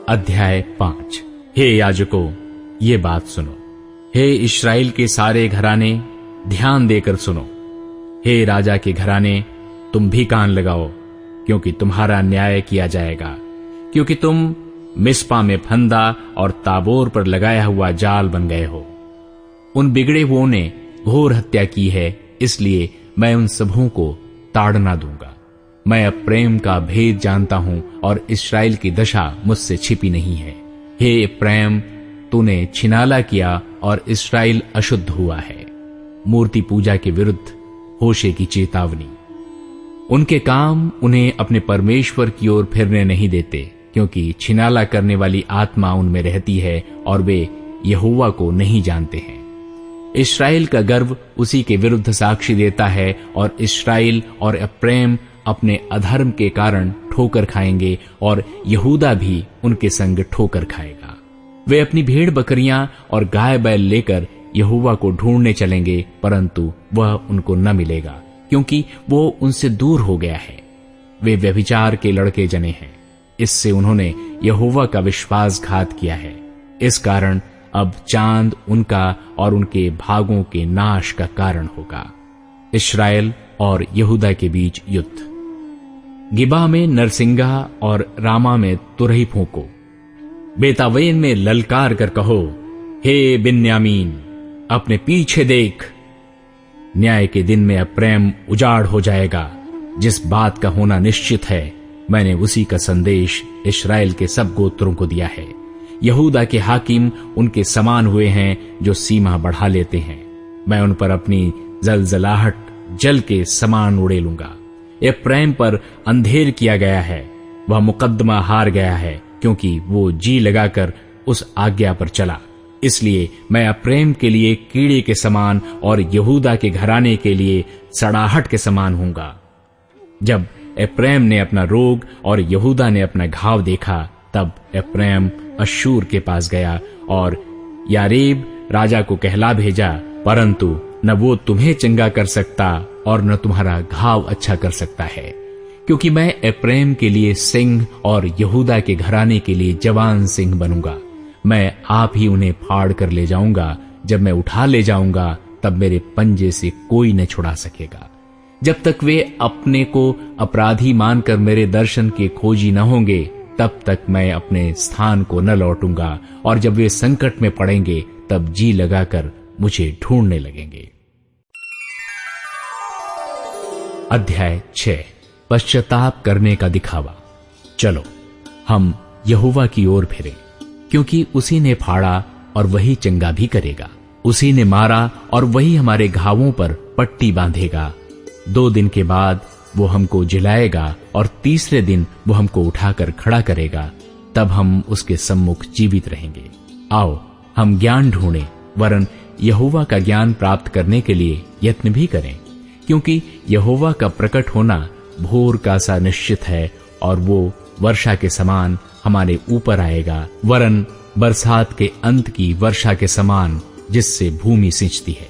अध्याय 5। हे याजकों, ये बात सुनो। हे इस्राएल के सारे घराने, ध्यान देकर सुनो। हे राजा के घराने, तुम भी कान लगाओ, क्योंकि तुम्हारा न्याय किया जाएगा। क्योंकि तुम मिस्पा में फंदा और ताबोर पर लगाया हुआ जाल बन गए हो। उन बिगड़े हुओं ने घोर हत्या की है, इसलिए मैं उन सबों को ताड़ना दूंगा। मैं अब प्रेम का भेद जानता हूं और इस्राएल की दशा मुझसे छिपी नहीं है। हे प्रेम, तूने छिनाला किया और इस्राएल अशुद्ध हुआ है। मूर्ति पूजा के विरुद्ध होशे की चेतावनी। उनके काम उन्हें अपने परमेश्वर की ओर फिरने नहीं देते, क्योंकि छिनाला करने वाली आत्मा उनमें रहती है और वे यहोवा को नहीं जानते हैं। इस्राएल का गर्व उसी के विरुद्ध साक्षी देता है और इस्राएल और एप्रैम अपने अधर्म के कारण ठोकर खाएंगे और यहूदा भी उनके संग ठोकर खाएगा। वे अपनी भेड़ बकरियां और गाय बैल लेकर यहोवा को ढूंढने चलेंगे, परंतु वह उनको न मिलेगा, क्योंकि वो उनसे दूर हो गया है। वे व्यभिचार के लड़के जने हैं, इससे उन्होंने यहोवा का विश्वासघात किया है। इस कारण अब चांद उनका और उनके भागों के नाश का कारण होगा। इस्राएल और यहूदा के बीच युद्ध। गिबा में नरसिंगा और रामा में तुरही फूंको। बेतावेन में ललकार कर कहो, हे बिन्यामीन, अपने पीछे देख। न्याय के दिन में एप्रैम उजाड़ हो जाएगा। जिस बात का होना निश्चित है, मैंने उसी का संदेश इस्राएल के सब गोत्रों को दिया है। यहूदा के हाकिम उनके समान हुए हैं जो सीमा बढ़ा लेते हैं। मैं उन पर अपनी जलजलाहट जल के समान उड़ेलूंगा। एप्रैम पर अंधेर किया गया है, वह मुकद्दमा हार गया है, क्योंकि वो जी लगाकर उस आज्ञा पर चला। इसलिए मैं एप्रैम के लिए कीड़े के समान और यहूदा के घराने के लिए सड़ाहट के समान हूंगा। जब एप्रैम ने अपना रोग और यहूदा ने अपना घाव देखा, तब एप्रैम अश्शूर के पास गया और यारेब राजा को कहला भेजा, परंतु न वो तुम्हें चंगा कर सकता और न तुम्हारा घाव अच्छा कर सकता है, क्योंकि मैं एप्रैम के लिए सिंह और यहूदा के घराने के लिए जवान सिंह बनूंगा। मैं आप ही उन्हें फाड़ कर ले जाऊंगा। जब मैं उठा ले जाऊंगा, तब मेरे पंजे से कोई न छुड़ा सकेगा। जब तक वे अपने को अपराधी मानकर मेरे दर्शन के खोजी न होंगे, तब तक मैं अपने स्थान को न लौटूंगा, और जब वे संकट में पड़ेंगे, तब जी लगाकर मुझे ढूंढने लगेंगे। अध्याय 6। पश्चाताप करने का दिखावा। चलो हम यहोवा की ओर फिरें, क्योंकि उसी ने फाड़ा और वही चंगा भी करेगा। उसी ने मारा और वही हमारे घावों पर पट्टी बांधेगा। 2 दिन के बाद वो हमको जिलाएगा और तीसरे दिन वो हमको उठाकर खड़ा करेगा। तब हम उसके सम्मुख जीवित रहेंगे। आओ हम ज्ञान ढूंढें, वरन यहोवा का ज्ञान प्राप्त करने के लिए यत्न भी करें, क्योंकि यहोवा का प्रकट होना भोर का सा निश्चित है, और वो वर्षा के समान हमारे ऊपर आएगा, वरन बरसात के अंत की वर्षा के समान, जिससे भूमि सिंचती है।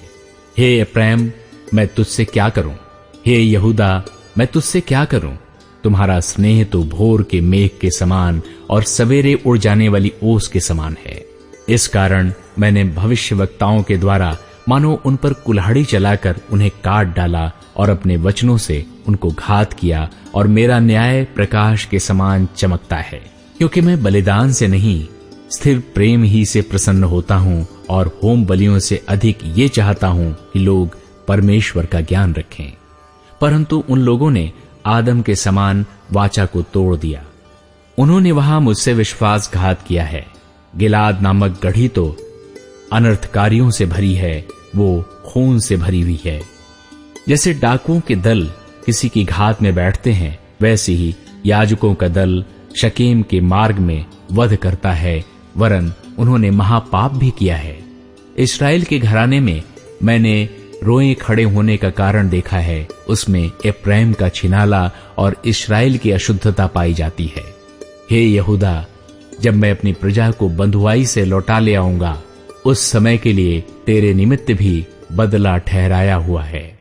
हे एप्रैम, मैं तुझसे क्या करूं? हे यहूदा, मैं तुझसे क्या करूं? तुम्हारा स्नेह तो भोर के मेघ के समान और सवेरे उड़ जाने वाली ओस के समान है। इस कारण मैंने भविष्यवक्ताओं के द्वारा मानो उन पर कुल्हाड़ी चलाकर उन्हें काट डाला और अपने वचनों से उनको घात किया, और मेरा न्याय प्रकाश के समान चमकता है। क्योंकि मैं बलिदान से नहीं, स्थिर प्रेम ही से प्रसन्न होता हूं, और होम बलियों से अधिक ये चाहता हूं कि लोग परमेश्वर का ज्ञान रखें। परंतु उन लोगों ने आदम के समान वाचा को तोड़ दिया। उन्होंने वहां मुझसे विश्वासघात किया है। गिलाद नामक गढ़ी तो अनर्थकारियों से भरी है, वो खून से भरी हुई है। जैसे डाकुओं के दल किसी की घात में बैठते हैं, वैसे ही याजकों का दल शकेम के मार्ग में वध करता है, वरन उन्होंने महापाप भी किया है। इस्राएल के घराने में मैंने रोए खड़े होने का कारण देखा है। उसमें एप्रैम का छिनाला और इस्राएल की अशुद्धता पाई जाती है। हे यहूदा, जब मैं अपनी प्रजा को बंधुआई से लौटा ले आऊंगा, उस समय के लिए तेरे निमित्त भी बदला ठहराया हुआ है।